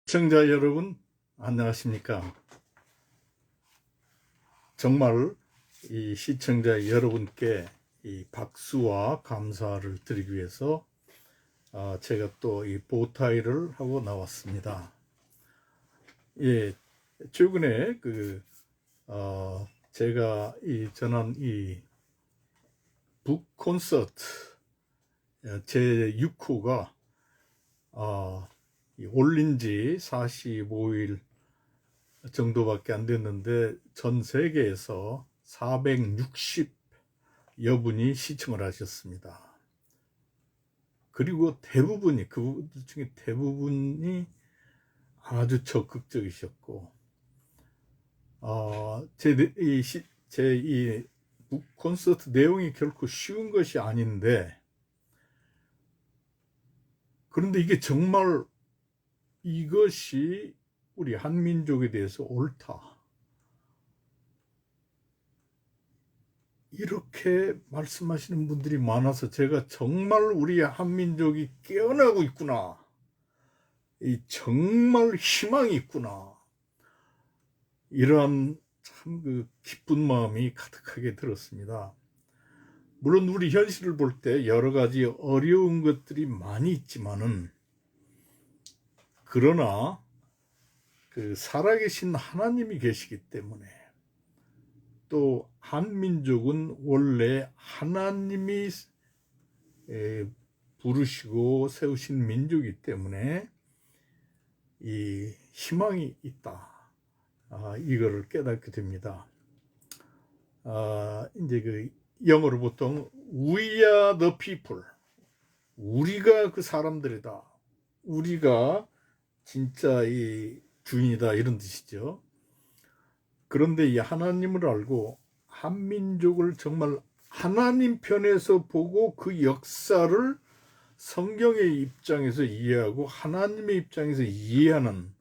시청자 여러분, 안녕하십니까? 정말 이 시청자 여러분께 이 박수와 감사를 드리기 위해서 제가 또 이 보타이를 하고 나왔습니다. 예, 최근에 제가 전한 이 북 콘서트 제 6호가 올린 지 45일 정도밖에 안 됐는데 전 세계에서 460여 분이 시청을 하셨습니다. 그리고 대부분이, 그분들 중에 대부분이 아주 적극적이셨고, 제 이 콘서트 내용이 결코 쉬운 것이 아닌데, 그런데 이게 정말 이것이 우리 한민족에 대해서 옳다, 이렇게 말씀하시는 분들이 많아서 제가 정말 우리 한민족이 깨어나고 있구나, 정말 희망이 있구나, 이러한 참 기쁜 마음이 가득하게 들었습니다. 물론 우리 현실을 볼 때 여러 가지 어려운 것들이 많이 있지만은, 그러나 살아계신 하나님이 계시기 때문에, 또 한민족은 원래 하나님이 부르시고 세우신 민족이기 때문에 이 희망이 있다, 이거를 깨닫게 됩니다. 이제 영어로 보통 We are the people, 우리가 그 사람들이다, 우리가 진짜 이 주인이다, 이런 뜻이죠. 그런데 이 하나님을 알고 한민족을 정말 하나님 편에서 보고 그 역사를 성경의 입장에서 이해하고 하나님의 입장에서 이해하는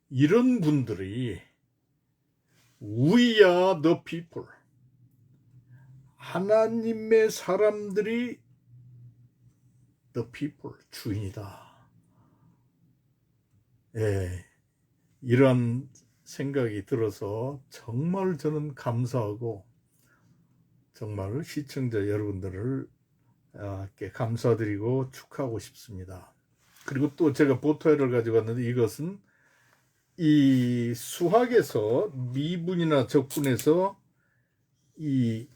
이런 분들이 We are the people, 하나님의 사람들이 the people, 주인이다. 예, 이러한 생각이 들어서 정말 저는 감사하고 정말 시청자 여러분들을 감사드리고 축하하고 싶습니다. 그리고 또 제가 보타이를 가지고 왔는데, 이것은 이 수학에서 미분이나 적분에서 이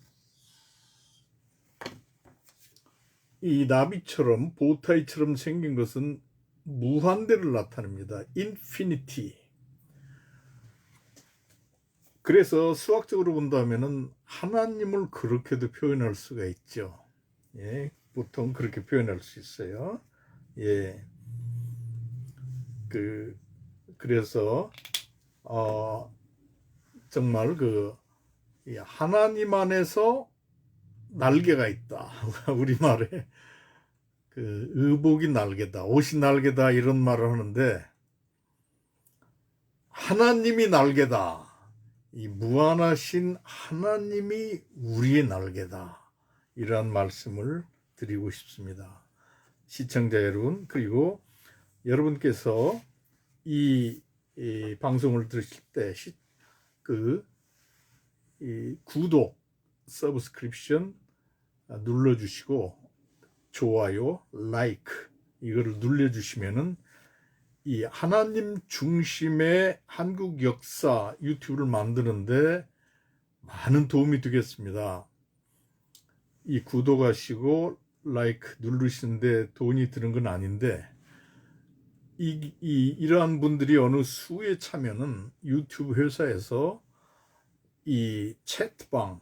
나비처럼 보타이처럼 생긴 것은 무한대를 나타냅니다. 인피니티. 그래서 수학적으로 본다면은 하나님을 그렇게도 표현할 수가 있죠. 예, 보통 그렇게 표현할 수 있어요. 예, 그래서 정말 하나님 안에서 날개가 있다. 우리말에 의복이 날개다, 옷이 날개다, 이런 말을 하는데, 하나님이 날개다, 이 무한하신 하나님이 우리의 날개다, 이러한 말씀을 드리고 싶습니다. 시청자 여러분, 그리고 여러분께서 이 방송을 들으실 때 구독, 서브스크립션 눌러주시고 좋아요, 라이크 이거를 눌러주시면은 이 하나님 중심의 한국 역사 유튜브를 만드는데 많은 도움이 되겠습니다. 이 구독하시고 라이크 누르시는데 돈이 드는 건 아닌데, 이러한 분들이 어느 수에 차면은 유튜브 회사에서 이 채트방,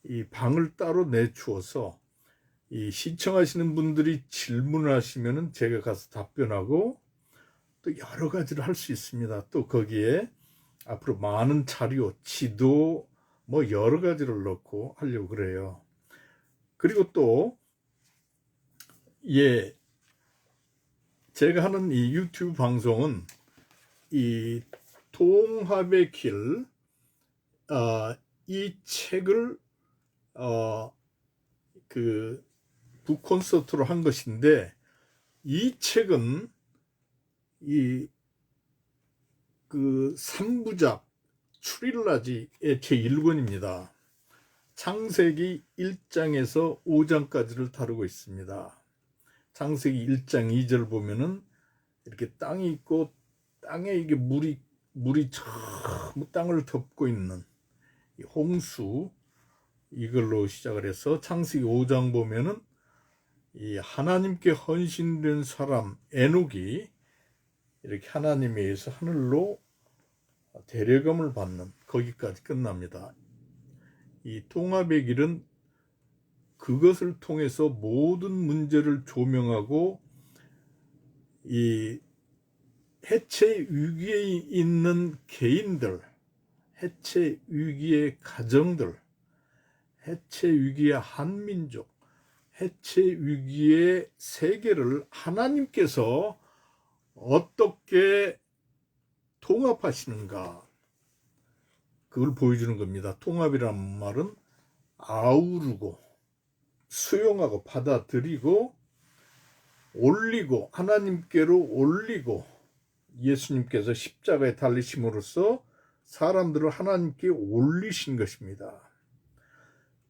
이 방을 따로 내주어서 이 시청하시는 분들이 질문을 하시면은 제가 가서 답변하고 또 여러 가지를 할 수 있습니다. 또 거기에 앞으로 많은 자료, 지도 뭐 여러 가지를 넣고 하려고 그래요. 그리고 또 제가 하는 이 유튜브 방송은 이 통합의 길, 이 책을 북콘서트로 한 것인데, 이 책은 이 그 3부작 출일라지의 제1권입니다. 창세기 1장에서 5장까지를 다루고 있습니다. 창세기 1장 2절 보면은 이렇게 땅이 있고 땅에 이게 물이 전부 땅을 덮고 있는 이 홍수, 이걸로 시작을 해서 창세기 5장 보면은 이 하나님께 헌신된 사람 에녹이 이렇게 하나님에 의해서 하늘로 데려감을 받는, 거기까지 끝납니다. 이 통합의 길은 그것을 통해서 모든 문제를 조명하고 이 해체 위기에 있는 개인들, 해체 위기의 가정들, 해체 위기의 한민족, 해체 위기의 세계를 하나님께서 어떻게 통합하시는가, 그걸 보여주는 겁니다. 통합이란 말은 아우르고 수용하고 받아들이고 올리고, 하나님께로 올리고, 예수님께서 십자가에 달리심으로써 사람들을 하나님께 올리신 것입니다.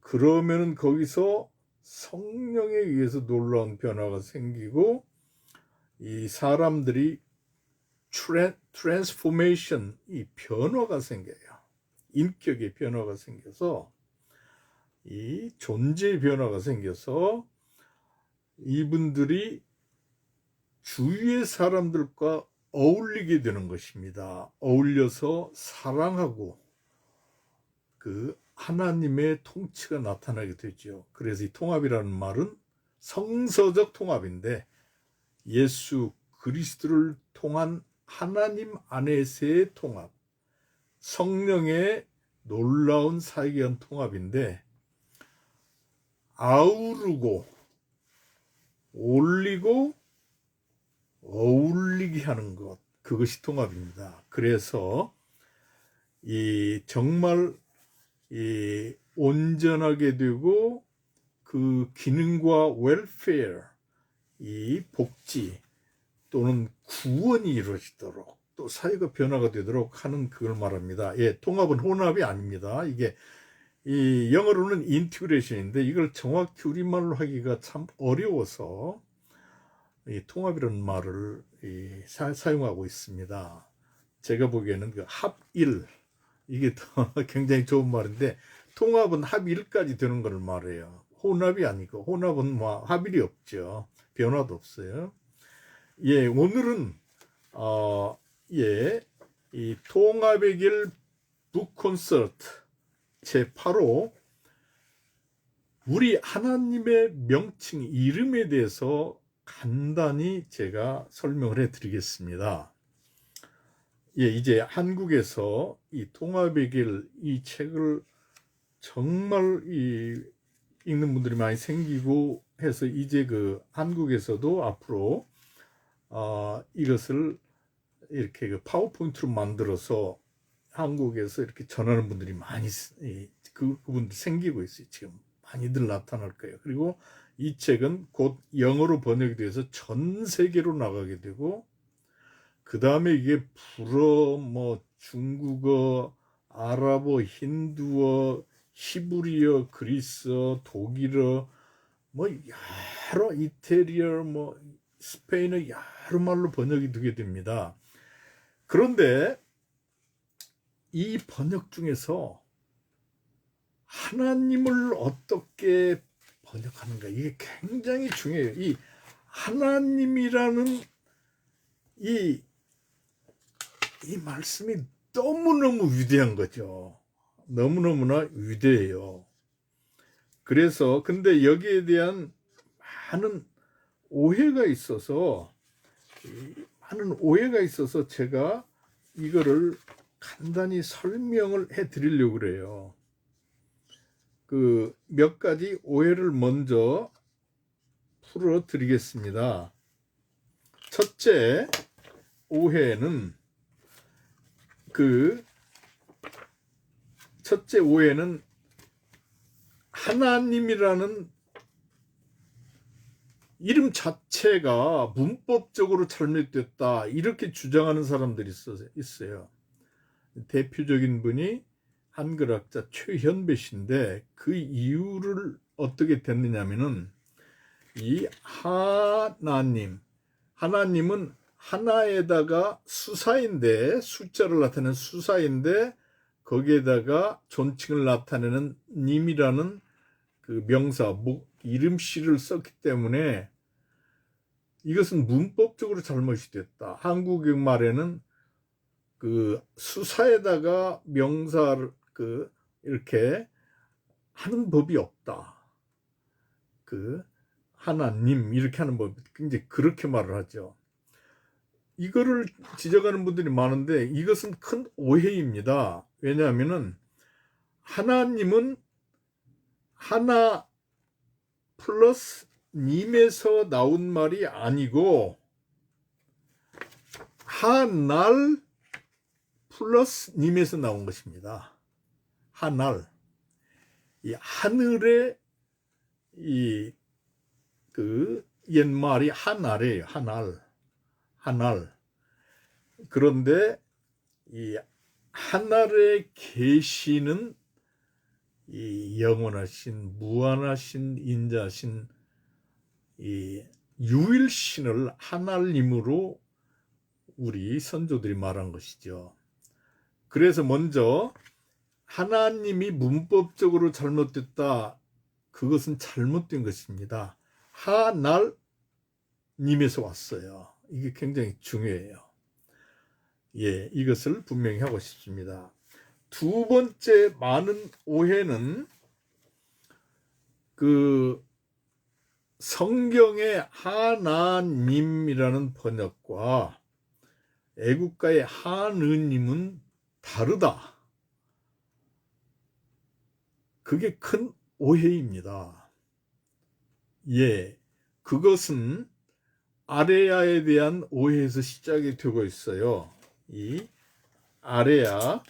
그러면은 거기서 성령에 의해서 놀라운 변화가 생기고 이 사람들이 트랜스포메이션, 이 변화가 생겨요. 인격의 변화가 생겨서, 이 존재의 변화가 생겨서 이분들이 주위의 사람들과 어울리게 되는 것입니다. 어울려서 사랑하고 그 하나님의 통치가 나타나게 되죠. 그래서 이 통합이라는 말은 성서적 통합인데 예수 그리스도를 통한 하나님 안에서의 통합, 성령의 놀라운 사이견 통합인데, 아우르고 올리고 어울리게 하는 것, 그것이 통합입니다. 그래서 이 정말 이 온전하게 되고 그 기능과 웰페어, 이 복지 또는 구원이 이루어지도록, 또 사회가 변화가 되도록 하는 그걸 말합니다. 예, 통합은 혼합이 아닙니다. 이게 이 영어로는 인티그레이션인데 이걸 정확히 우리말로 하기가 참 어려워서 이 통합이라는 말을 사용하고 있습니다. 제가 보기에는 그 합일, 이게 더 굉장히 좋은 말인데, 통합은 합일까지 되는 걸 말해요. 혼합이 아니고, 혼합은 뭐 합일이 없죠. 변화도 없어요. 예, 오늘은 이 통합의 길 북콘서트 제8호, 우리 하나님의 명칭, 이름에 대해서 간단히 제가 설명을 해드리겠습니다. 예, 이제 한국에서 이 통합의 길, 이 책을 정말 읽는 분들이 많이 생기고 해서 이제 그 한국에서도 앞으로 이것을 이렇게 그 파워포인트로 만들어서 한국에서 이렇게 전하는 분들이 많이 그분들 생기고 있어요. 지금 많이들 나타날 거예요. 그리고 이 책은 곧 영어로 번역이 돼서 전 세계로 나가게 되고, 그 다음에 이게 불어, 뭐 중국어, 아랍어, 힌두어, 히브리어, 그리스어, 독일어, 뭐 여러, 이태리어, 뭐 스페인어, 여러 말로 번역이 되게 됩니다. 그런데 이 번역 중에서 하나님을 어떻게 번역하는가, 이게 굉장히 중요해요. 이 하나님이라는 이 말씀이 너무너무 위대한 거죠. 너무너무나 위대해요. 그래서 근데 여기에 대한 많은 오해가 있어서 제가 이거를 간단히 설명을 해 드리려고 그래요. 그 몇 가지 오해를 먼저 풀어 드리겠습니다. 첫째 오해는 하나님이라는 이름 자체가 문법적으로 잘못됐다 이렇게 주장하는 사람들이 있어요. 대표적인 분이 한글학자 최현배 씨인데 그 이유를 어떻게 됐느냐면은 이 하나님은 하나에다가 수사인데 숫자를 나타내는 수사인데 거기에다가 존칭을 나타내는 님이라는 그 명사 이름씨를 썼기 때문에 이것은 문법적으로 잘못이 됐다. 한국의 말에는 그 수사에다가 명사를 이렇게 하는 법이 없다. 그 하나님 이렇게 하는 법 이제 그렇게 말을 하죠. 이거를 지적하는 분들이 많은데 이것은 큰 오해입니다. 왜냐하면은 하나님은 하나 플러스 님에서 나온 말이 아니고 하날 플러스 님에서 나온 것입니다. 하날 이 하늘의 이 그 옛말이 하날이에요. 하날. 그런데 이 하늘에 계시는 이 영원하신 무한하신 인자신 이 유일신을 하나님으로 우리 선조들이 말한 것이죠. 그래서 먼저 하나님이 문법적으로 잘못됐다. 그것은 잘못된 것입니다. 하날님에서 왔어요. 이게 굉장히 중요해요. 예, 이것을 분명히 하고 싶습니다. 두 번째 많은 오해는 그 성경의 하나님이라는 번역과 애국가의 하느님은 다르다. 그게 큰 오해입니다. 예, 그것은 아레아에 대한 오해에서 시작이 되고 있어요. 이 아레아,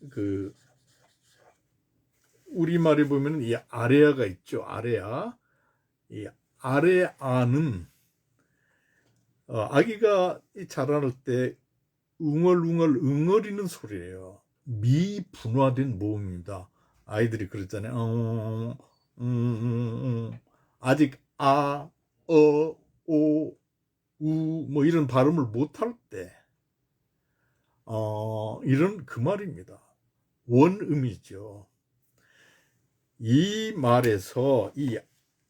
그 우리말에 보면 이 아레아가 있죠. 아레아. 이 아레아는 아기가 자랄 때 웅얼웅얼 응어리는 소리예요. 미분화된 모음입니다. 아이들이 그러잖아요. 아직 아, 어, 오, 우, 뭐 이런 발음을 못할 때, 이런 그 말입니다. 원음이죠. 이 말에서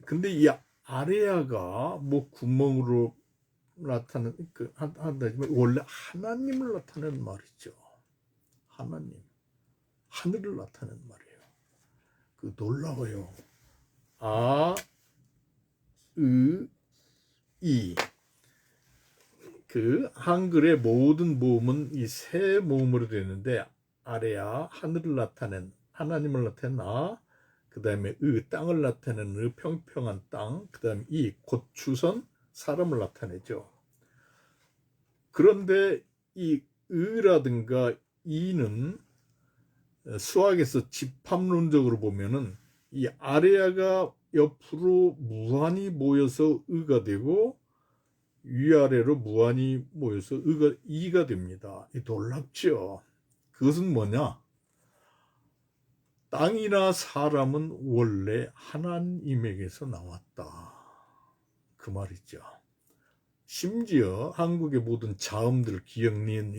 근데 이 아레아가 뭐 구멍으로 나타내는 한다지만 원래 하나님을 나타내는 말이죠. 하나님, 하늘을 나타내는 말이에요. 그 놀라워요. 아, 이. 그 한글의 모든 모음은 이 세 모음으로 되는데 아래야 하늘을 나타낸 하나님을 나타낸 그 다음에 땅을 나타내는 평평한 땅, 그 다음에 고추선 사람을 나타내죠. 그런데 이 라든가 이는 수학에서 집합론적으로 보면은 이 아래야가 옆으로 무한히 모여서 의가 되고 위아래로 무한히 모여서 의가 이가 됩니다. 놀랍죠. 그것은 뭐냐? 땅이나 사람은 원래 하나님에게서 나왔다. 그 말이죠. 심지어 한국의 모든 자음들, 기역니은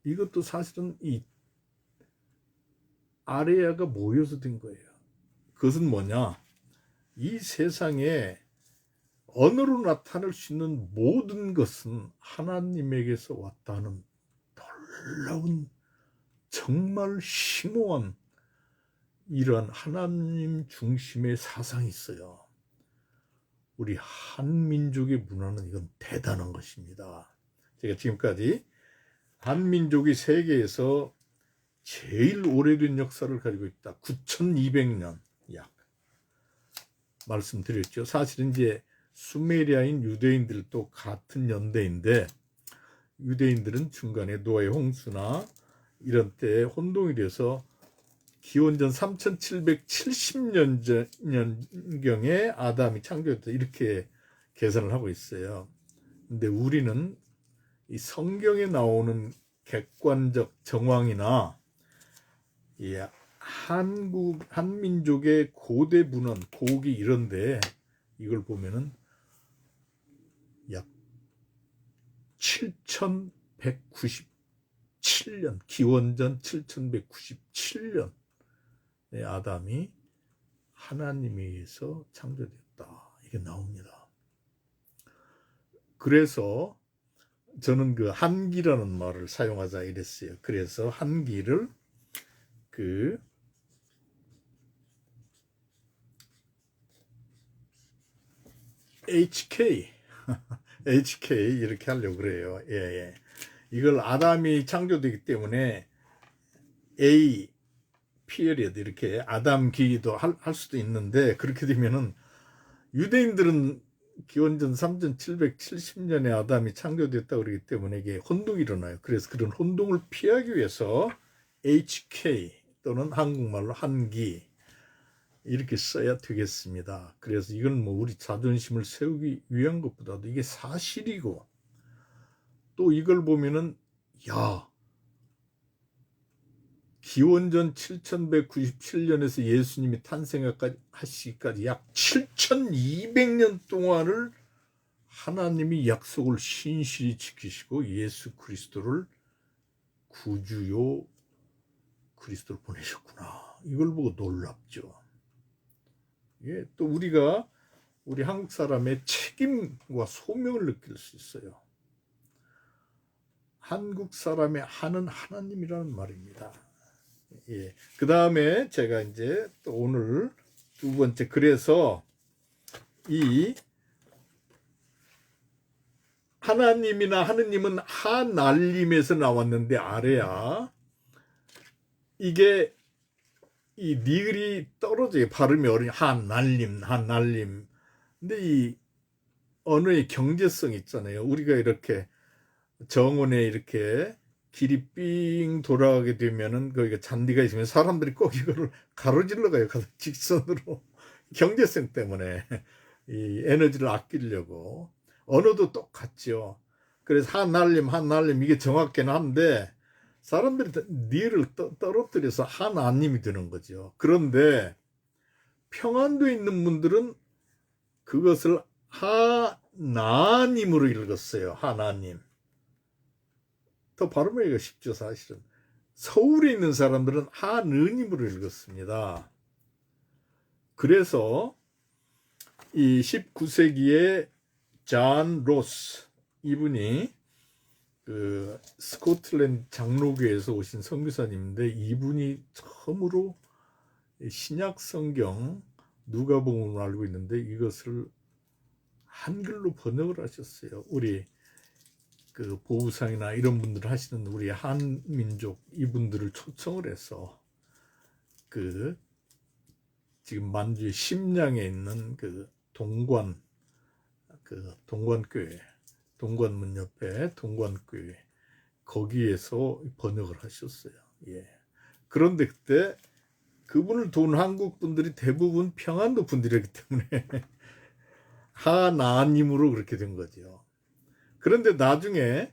이것도 사실은 이 아레아가 모여서 된 거예요. 그것은 뭐냐? 이 세상에 언어로 나타낼 수 있는 모든 것은 하나님에게서 왔다는 놀라운 정말 심오한 이러한 하나님 중심의 사상이 있어요. 우리 한민족의 문화는 이건 대단한 것입니다. 제가 지금까지 한민족이 세계에서 제일 오래된 역사를 가지고 있다. 9200년 약 말씀드렸죠. 사실은 이제 수메리아인 유대인들도 같은 연대인데 유대인들은 중간에 노아의 홍수나 이런 때 혼동이 돼서 기원전 3770년경에 아담이 창조됐다 이렇게 계산을 하고 있어요. 근데 우리는 이 성경에 나오는 객관적 정황이나 이 한민족의 고대 문헌, 고기 이런데 이걸 보면은 약 7197년, 기원전 7197년에 아담이 하나님에 의해서 창조됐다. 이게 나옵니다. 그래서 저는 그 한기라는 말을 사용하자 이랬어요. 그래서 한기를 그 HK 이렇게 하려고 그래요. 예. 이걸 아담이 창조되기 때문에 A period 이렇게 아담기도 할 수도 있는데, 그렇게 되면은 유대인들은 기원전 3770년에 아담이 창조됐다고 그러기 때문에 이게 혼동이 일어나요. 그래서 그런 혼동을 피하기 위해서 HK 또는 한국말로 한기 이렇게 써야 되겠습니다. 그래서 이건 뭐 우리 자존심을 세우기 위한 것보다도 이게 사실이고, 또 이걸 보면은 기원전 7197년에서 예수님이 탄생하시기까지 약 7200년 동안을 하나님이 약속을 신실히 지키시고 예수 그리스도를 구주요 그리스도를 보내셨구나. 이걸 보고 놀랍죠. 예, 또 우리가 우리 한국 사람의 책임과 소명을 느낄 수 있어요. 한국 사람의 하는 하나님이라는 말입니다. 예. 그 다음에 제가 이제 또 오늘 두 번째, 그래서 이 하나님이나 하느님은 하날림에서 나왔는데 아래야 이게 이 니을이 떨어져요. 발음이 어려워. 하날림. 근데 이 언어의 경제성 있잖아요. 우리가 이렇게 정원에 이렇게 길이 삥 돌아가게 되면은 거기가 잔디가 있으면 사람들이 꼭 이거를 가로질러 가요. 직선으로. 경제성 때문에 이 에너지를 아끼려고. 언어도 똑같죠. 그래서 하날림 이게 정확히는 한데 사람들이 니를 떨어뜨려서 하나님이 되는 거죠. 그런데 평안도에 있는 분들은 그것을 하나님으로 읽었어요. 하나님. 더 발음하기가 쉽죠, 사실은. 서울에 있는 사람들은 하느님으로 읽었습니다. 그래서 이 19세기에 존 로스 이분이 그 스코틀랜드 장로교에서 오신 선교사님인데, 이분이 처음으로 신약 성경 누가복음을 알고 있는데 이것을 한글로 번역을 하셨어요. 우리 그 보부상이나 이런 분들 하시는 우리 한민족 이분들을 초청을 해서 그 지금 만주의 심양에 있는 그 동관교회, 동관문 옆에 동관교회 거기에서 번역을 하셨어요. 예. 그런데 그때 그분을 도운 한국 분들이 대부분 평안도 분들이기 때문에 하나님으로 그렇게 된 거죠. 그런데 나중에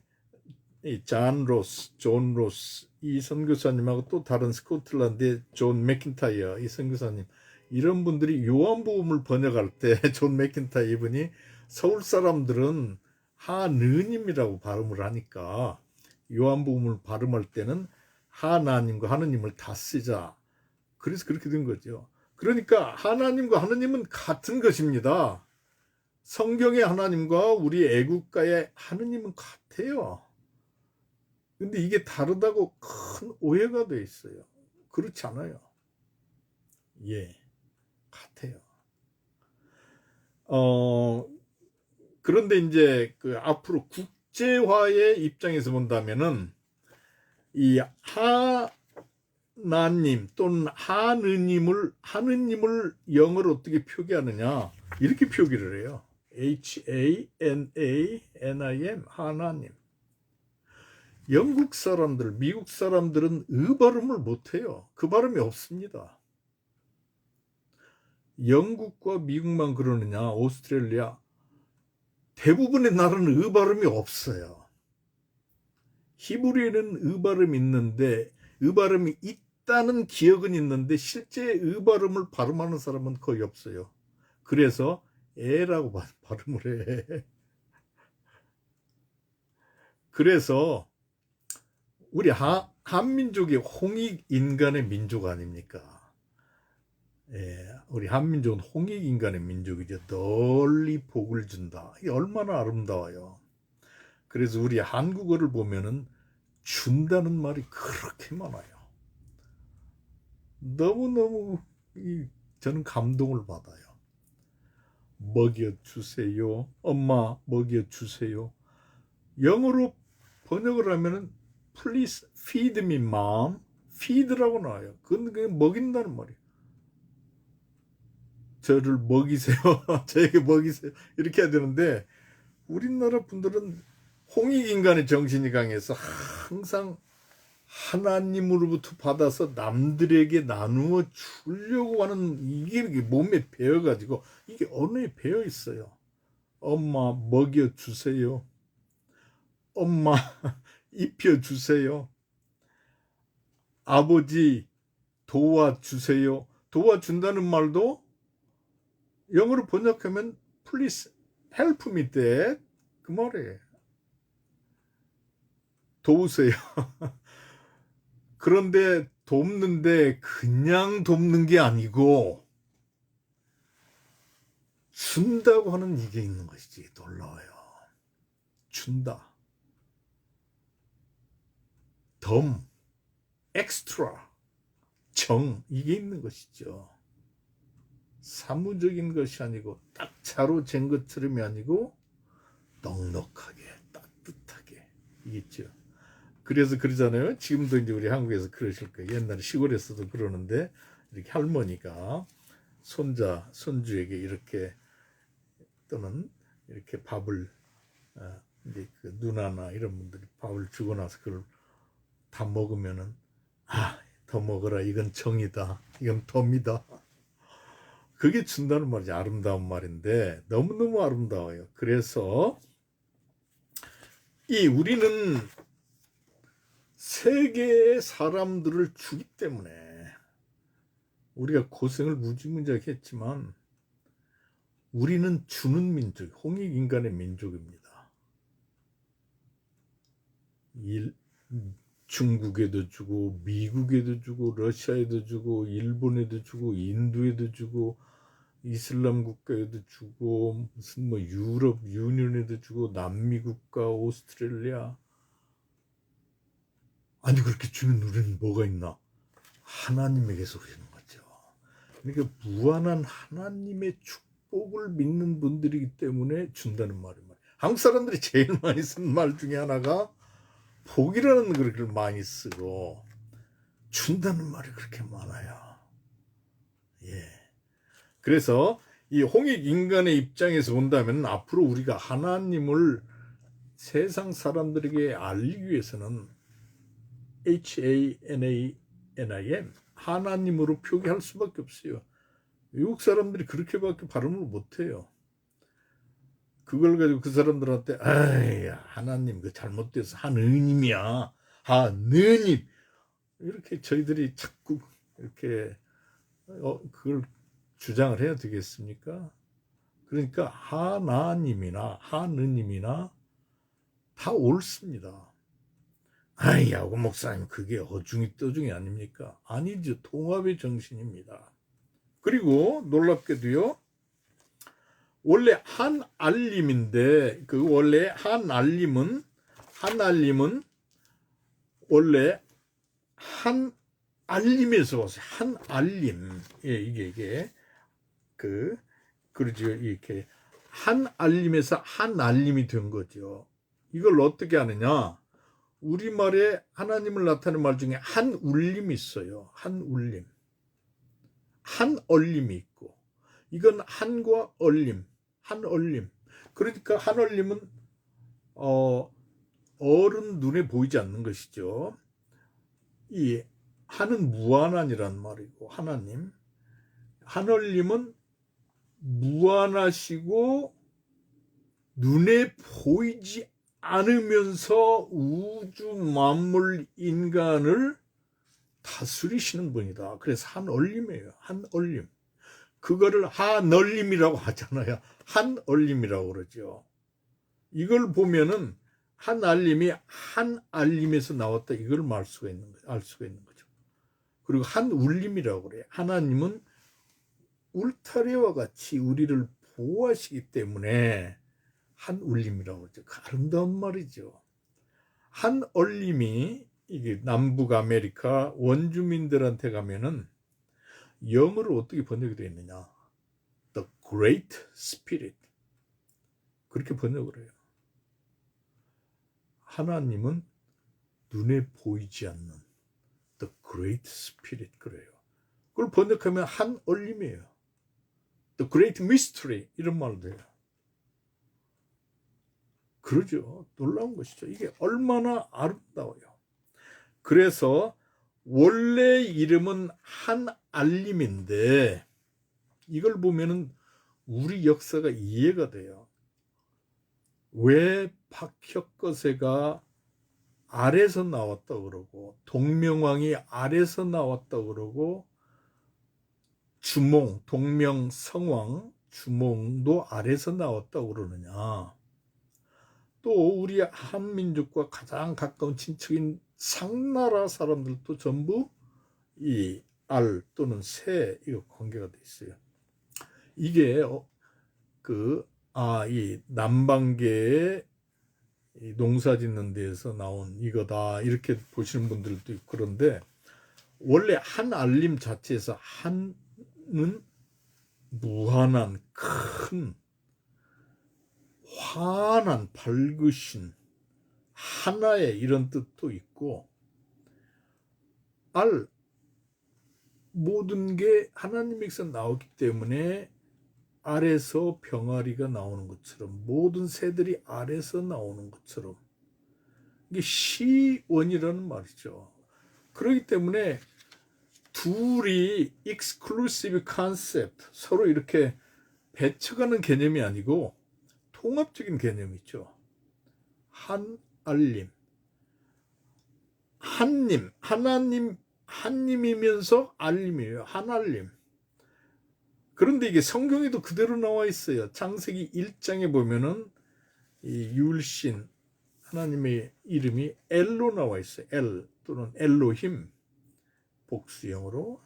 이 존 로스 이 선교사님하고 또 다른 스코틀랜드의 존 맥킨타이어 이 선교사님, 이런 분들이 요한복음을 번역할 때 존 맥킨타이어 이분이 서울 사람들은 하느님이라고 발음을 하니까 요한복음을 발음할 때는 하나님과 하느님을 다 쓰자. 그래서 그렇게 된 거죠. 그러니까 하나님과 하느님은 같은 것입니다. 성경의 하나님과 우리 애국가의 하느님은 같아요. 근데 이게 다르다고 큰 오해가 돼 있어요. 그렇지 않아요. 예, 같아요. 그런데 이제 그 앞으로 국제화의 입장에서 본다면은 이 하나님 또는 하느님을 영어로 어떻게 표기하느냐, 이렇게 표기를 해요. HANANIM, 하나님. 영국 사람들, 미국 사람들은 의 발음을 못해요. 그 발음이 없습니다. 영국과 미국만 그러느냐, 오스트레일리아 대부분의 나라는 의 발음이 없어요. 히브리어는 의 발음이 있는데, 의 발음이 있다는 기억은 있는데 실제 의 발음을 발음하는 사람은 거의 없어요. 그래서 에라고 발음을 해. 그래서 우리 한민족이 홍익인간의 민족 아닙니까? 예, 우리 한민족은 홍익인간의 민족이죠. 널리 복을 준다. 이게 얼마나 아름다워요. 그래서 우리 한국어를 보면은 준다는 말이 그렇게 많아요. 너무너무 저는 감동을 받아요. 먹여주세요. 엄마 먹여주세요. 영어로 번역을 하면은 Please feed me, mom. feed라고 나와요. 그건 그냥 먹인다는 말이에요. 저를 먹이세요. 저에게 먹이세요. 이렇게 해야 되는데 우리나라 분들은 홍익인간의 정신이 강해서 항상 하나님으로부터 받아서 남들에게 나누어 주려고 하는 이게 몸에 배어가지고 이게 언어에 배어 있어요. 엄마 먹여주세요. 엄마 입혀주세요. 아버지 도와주세요. 도와준다는 말도 영어로 번역하면 Please help me, dad. 그 말이에요. 도우세요. 그런데 돕는데 그냥 돕는 게 아니고 준다고 하는 이게 있는 것이지. 놀라워요. 준다. 덤, 엑스트라, 정, 이게 있는 것이죠. 사무적인 것이 아니고 딱 자로 잰 것처럼이 아니고 넉넉하게 따뜻하게 있죠. 그래서 그러잖아요. 지금도 이제 우리 한국에서 그러실 거예요. 옛날에 시골에서도 그러는데 이렇게 할머니가 손자 손주에게 이렇게 또는 이렇게 밥을 이제 그 누나나 이런 분들이 밥을 주고 나서 그걸 다 먹으면은 더 먹어라. 이건 정이다. 이건 덤이다. 그게 준다는 말이지. 아름다운 말인데 너무너무 아름다워요. 그래서 우리는 세계의 사람들을 주기 때문에 우리가 고생을 무지무지하게 했지만 우리는 주는 민족, 홍익인간의 민족입니다. 중국에도 주고 미국에도 주고 러시아에도 주고 일본에도 주고 인도에도 주고 이슬람 국가에도 주고 무슨 뭐 유럽 유니언에도 주고 남미 국가 오스트레일리아 아니 그렇게 주면 우리는 뭐가 있나? 하나님에게서 오시는 거죠. 그러니까 무한한 하나님의 축복을 믿는 분들이기 때문에 준다는 말이에요. 한국 사람들이 제일 많이 쓰는 말 중에 하나가 복이라는 글을 많이 쓰고 준다는 말이 그렇게 많아요. 예. 그래서 이 홍익인간의 입장에서 본다면 앞으로 우리가 하나님을 세상 사람들에게 알리기 위해서는 HANANIM 하나님으로 표기할 수밖에 없어요. 외국 사람들이 그렇게밖에 발음을 못해요. 그걸 가지고 그 사람들한테 하나님 그 잘못돼서 하느님이야. 하느님 이렇게 저희들이 자꾸 이렇게 그걸 주장을 해야 되겠습니까? 그러니까 하나님이나 하느님이나 다 옳습니다. 야구 목사님 그게 어중이 떠중이 아닙니까? 아니죠. 통합의 정신입니다. 그리고 놀랍게도요. 원래 한알림인데 그 원래 한알림은 원래 한알림에서 왔어요. 한알림. 예, 이게 그러죠. 이렇게 한알림에서 한알림이 된 거죠. 이걸 어떻게 하느냐? 우리말에 하나님을 나타내는 말 중에 한울림이 있어요. 한울림. 한얼림이 있고 이건 한과 얼림. 한얼림. 그러니까 한얼림은 어른 눈에 보이지 않는 것이죠. 이 한은 무한한이란 말이고, 하늘님은 무한하시고 눈에 보이지 않으면서 우주 만물 인간을 다스리시는 분이다. 그래서 한얼림이에요. 한얼림. 그거를 하널림이라고 하잖아요. 한얼림이라고 그러죠. 이걸 보면은 한알림이 한알림에서 나왔다, 이걸 알 수가 있는 거죠. 그리고 한울림이라고 그래요. 하나님은 울타리와 같이 우리를 보호하시기 때문에 한울림이라고 그러죠. 아름다운 말이죠. 한얼림이 이게 남북 아메리카 원주민들한테 가면은 영어로 어떻게 번역이 되어 있느냐? The Great Spirit. 그렇게 번역을 해요. 하나님은 눈에 보이지 않는 The Great Spirit 그래요. 그걸 번역하면 한얼림이에요. The Great Mystery 이런 말도 해요. 그러죠. 놀라운 것이죠. 이게 얼마나 아름다워요. 그래서 원래 이름은 한알림인데 이걸 보면은 우리 역사가 이해가 돼요. 왜 박혁거세가 아래서 나왔다 그러고 동명왕이 아래서 나왔다 그러고 주몽, 동명성왕 주몽도 아래서 나왔다 그러느냐. 또 우리 한민족과 가장 가까운 친척인 상나라 사람들도 전부 이 알 또는 새 이거 관계가 돼 있어요. 이게 이 남방계에 농사 짓는 데에서 나온 이거다 이렇게 보시는 분들도 있고, 그런데 원래 한알림 자체에서 한은 무한한 큰 환한 밝으신 하나의 이런 뜻도 있고, 알 모든 게 하나님에게서 나오기 때문에 알에서 병아리가 나오는 것처럼 모든 새들이 알에서 나오는 것처럼 이게 시원이라는 말이죠. 그렇기 때문에 둘이 exclusive concept, 서로 이렇게 배척하는 개념이 아니고 통합적인 개념이죠. 한알림, 한님, 하나님, 한님이면서 알림이에요. 한알림. 그런데 이게 성경에도 그대로 나와 있어요. 창세기 1장에 보면은 이 율신 하나님의 이름이 엘로 나와 있어요. 엘 또는 엘로힘 복수형으로.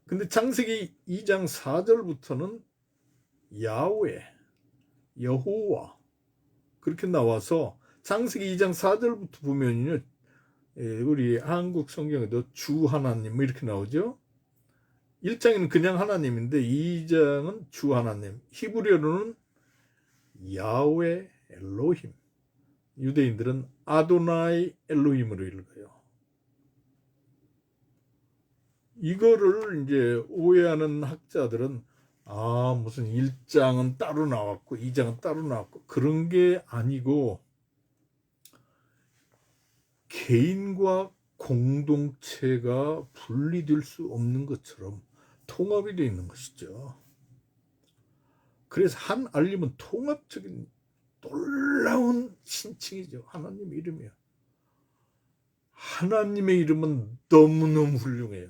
근데 창세기 2장 4절부터는 야훼, 여호와 그렇게 나와서 창세기 2장 4절부터 보면요, 우리 한국 성경에도 주 하나님 뭐 이렇게 나오죠. 1장에는 그냥 하나님인데 2장은 주 하나님. 히브리어로는 야훼 엘로힘. 유대인들은 아도나이 엘로힘으로 읽어요. 이거를 이제 오해하는 학자들은 무슨 1장은 따로 나왔고 2장은 따로 나왔고 그런 게 아니고 개인과 공동체가 분리될 수 없는 것처럼 통합이 되어 있는 것이죠. 그래서 한알림은 통합적인 놀라운 신칭이죠. 하나님 이름이요. 하나님의 이름은 너무너무 훌륭해요.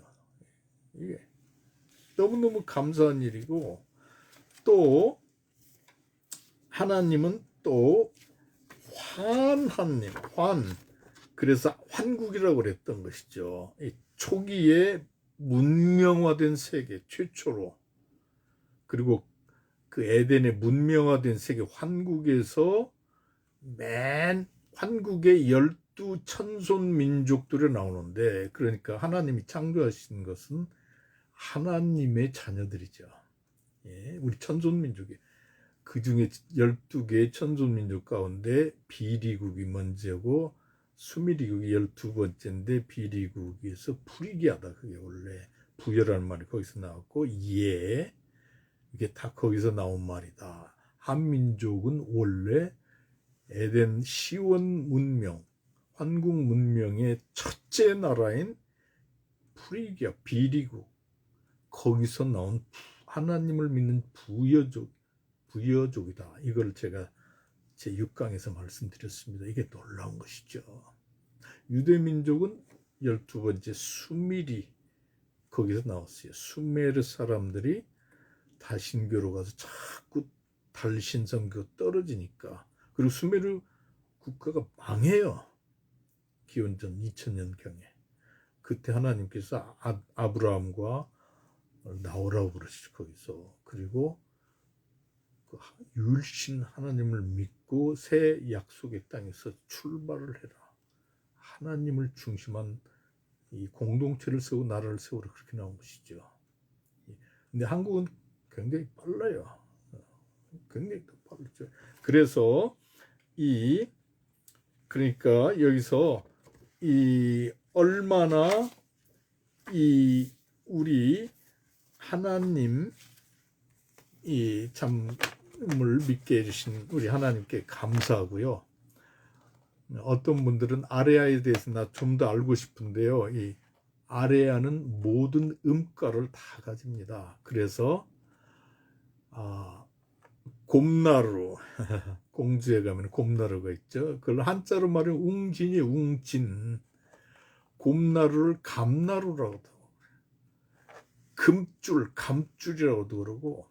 이게 너무너무 감사한 일이고, 또 하나님은 또 환한님, 그래서 환국이라고 그랬던 것이죠. 이 초기에 문명화된 세계 최초로, 그리고 그 에덴의 문명화된 세계 환국에서 맨 환국의 12 천손 민족들이 나오는데, 그러니까 하나님이 창조하신 것은 하나님의 자녀들이죠. 우리 천손 민족이 그 중에 12개의 천손 민족 가운데 비리국이 먼저고 수미리국이 12번째인데 비리국에서 프리기아다, 그게 원래 부여라는 말이 거기서 나왔고, 이게 다 거기서 나온 말이다. 한민족은 원래 에덴 시원 문명, 환국 문명의 첫째 나라인 프리기아, 비리국, 거기서 나온 하나님을 믿는 부여족이다. 이걸 제가 제 6강에서 말씀드렸습니다. 이게 놀라운 것이죠. 유대민족은 12번째 수밀이 거기서 나왔어요. 수메르 사람들이 다신교로 가서 자꾸 달신성교 떨어지니까, 그리고 수메르 국가가 망해요. 기원전 2000년경에. 그때 하나님께서 아브라함과 나오라고 그러시죠. 거기서. 그리고 그 유일신 하나님을 믿고 새 약속의 땅에서 출발을 해라. 하나님을 중심한 이 공동체를 세우고 나라를 세우라, 그렇게 나온 것이죠. 근데 한국은 굉장히 빨라요. 굉장히 빠르죠. 그래서 그러니까 여기서 얼마나 우리 하나님 참을 믿게 해주신 우리 하나님께 감사하고요. 어떤 분들은 아레아에 대해서 나 좀 더 알고 싶은데요. 이 아레아는 모든 음가를 다 가집니다. 그래서 곰나루 공주에 가면 곰나루가 있죠. 그걸 한자로 말하면 웅진이 웅진. 곰나루를 감나루라고도 하고, 금줄 감줄이라고도 그러고,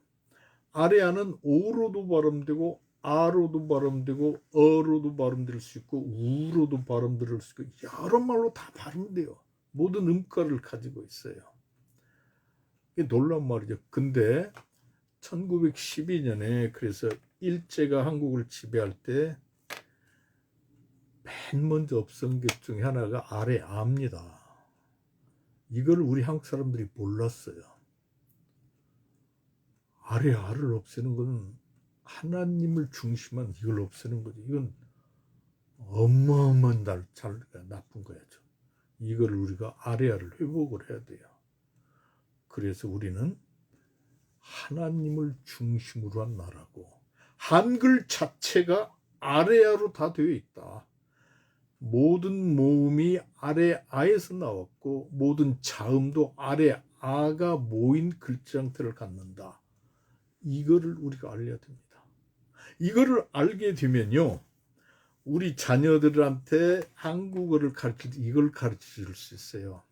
아레아는 오로도 발음되고 아로도 발음되고 어로도 발음될 수 있고 우로도 발음될 수 있고 여러 말로 다 발음돼요. 모든 음가를 가지고 있어요. 이게 놀라운 말이죠. 근데 1912년에 그래서 일제가 한국을 지배할 때 맨 먼저 없앤 것 중에 하나가 아레아입니다. 이걸 우리 한국 사람들이 몰랐어요. 아레아를 없애는 건 하나님을 중심한 이걸 없애는 거죠. 이건 어마어마한 나쁜 거야죠. 이걸 우리가 아레아를 회복을 해야 돼요. 그래서 우리는 하나님을 중심으로 한 나라고, 한글 자체가 아레아로 다 되어 있다. 모든 모음이 아레아에서 나왔고 모든 자음도 아레아가 모인 글자 형태를 갖는다. 이거를 우리가 알려야 됩니다. 이거를 알게 되면요, 우리 자녀들한테 한국어를 이걸 가르쳐 줄 수 있어요.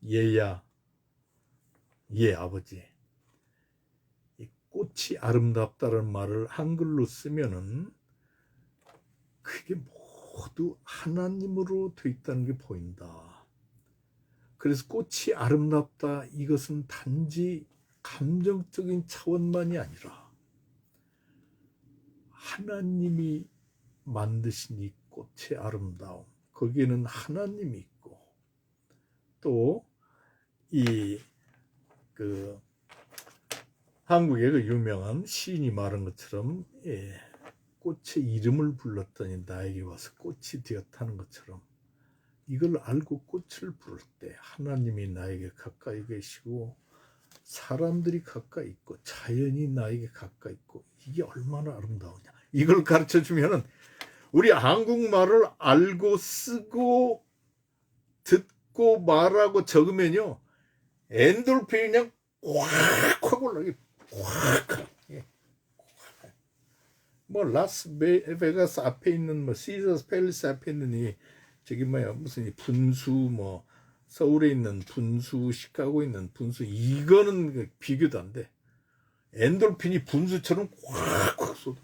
얘야, 얘 아버지, 이 꽃이 아름답다는 말을 한글로 쓰면은 그게 모두 하나님으로 되어 있다는 게 보인다. 그래서 꽃이 아름답다, 이것은 단지 감정적인 차원만이 아니라 하나님이 만드신 이 꽃의 아름다움, 거기에는 하나님이 있고, 또 한국의 그 유명한 시인이 말한 것처럼 꽃의 이름을 불렀더니 나에게 와서 꽃이 되었다는 것처럼, 이걸 알고 꽃을 부를 때 하나님이 나에게 가까이 계시고 사람들이 가까이 있고 자연이 나에게 가까이 있고, 이게 얼마나 아름다우냐, 이걸 가르쳐 주면은 우리 한국말을 알고 쓰고 듣고 말하고 적으면요, 엔돌핀이 그냥 확 올라가게, 확. 뭐 라스베가스 앞에 있는 뭐 시저스 팰리스 앞에 있는 이 저기 무슨 분수, 뭐 서울에 있는 분수, 시카고에 있는 분수, 이거는 비교도 안 돼. 엔돌핀이 분수처럼 확 쏟아져.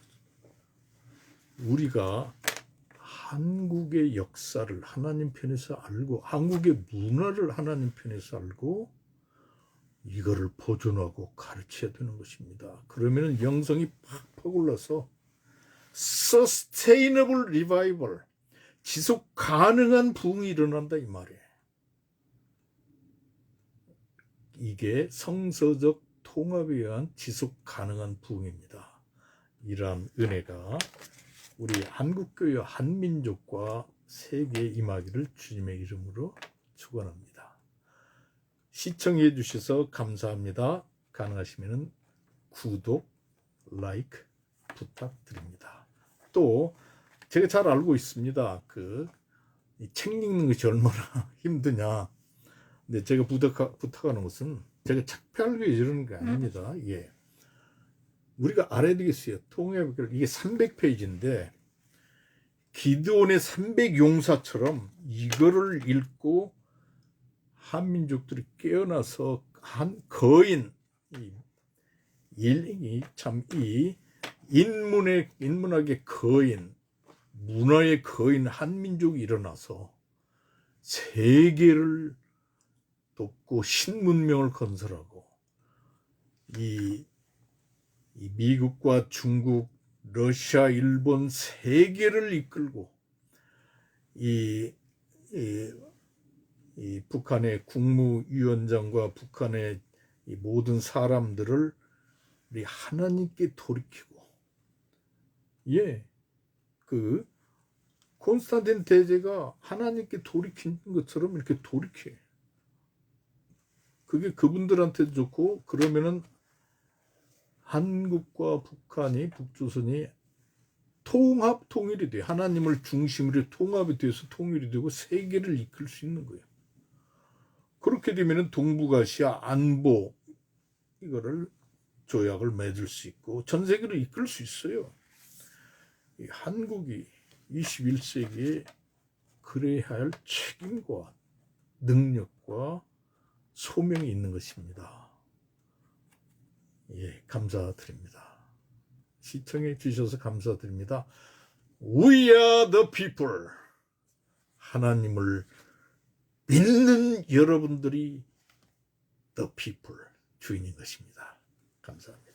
우리가 한국의 역사를 하나님 편에서 알고, 한국의 문화를 하나님 편에서 알고, 이거를 보존하고 가르쳐야 되는 것입니다. 그러면 영성이 팍팍 올라서 Sustainable Revival, 지속 가능한 부흥이 일어난다, 이 말이에요. 이게 성서적 통합에 의한 지속 가능한 부흥입니다. 이러한 은혜가 우리 한국교회 한민족과 세계에 임하기를 주님의 이름으로 축원합니다. 시청해 주셔서 감사합니다. 가능하시면 구독, 라이크 부탁드립니다. 또 제가 잘 알고 있습니다. 이 책 읽는 것이 얼마나 힘드냐. 근데 제가 부탁하는 것은 제가 착취하려고 이러는 게 아닙니다. 예. 우리가 알아야 되겠어요. 통일교 이게 300페이지인데 기드온의 300용사처럼 이거를 읽고 한민족들이 깨어나서 한 거인 이 인문학의 거인, 문화의 거인 한민족이 일어나서 세계를 돕고 신문명을 건설하고 이 미국과 중국, 러시아, 일본 세계를 이끌고 이 북한의 국무위원장과 북한의 이 모든 사람들을 우리 하나님께 돌이키고, 예, 콘스탄틴 대제가 하나님께 돌이킨 것처럼 이렇게 돌이켜. 그게 그분들한테도 좋고, 그러면은 한국과 북한이, 북조선이 통일이 돼. 하나님을 중심으로 통합이 돼서 통일이 되고 세계를 이끌 수 있는 거예요. 그렇게 되면은 동북아시아 안보 이거를 조약을 맺을 수 있고 전 세계를 이끌 수 있어요. 이 한국이 21세기에 그래야 할 책임과 능력과 소명이 있는 것입니다. 예, 감사드립니다. 시청해 주셔서 감사드립니다. We are the people. 하나님을 믿는 여러분들이 the people, 주인인 것입니다. 감사합니다.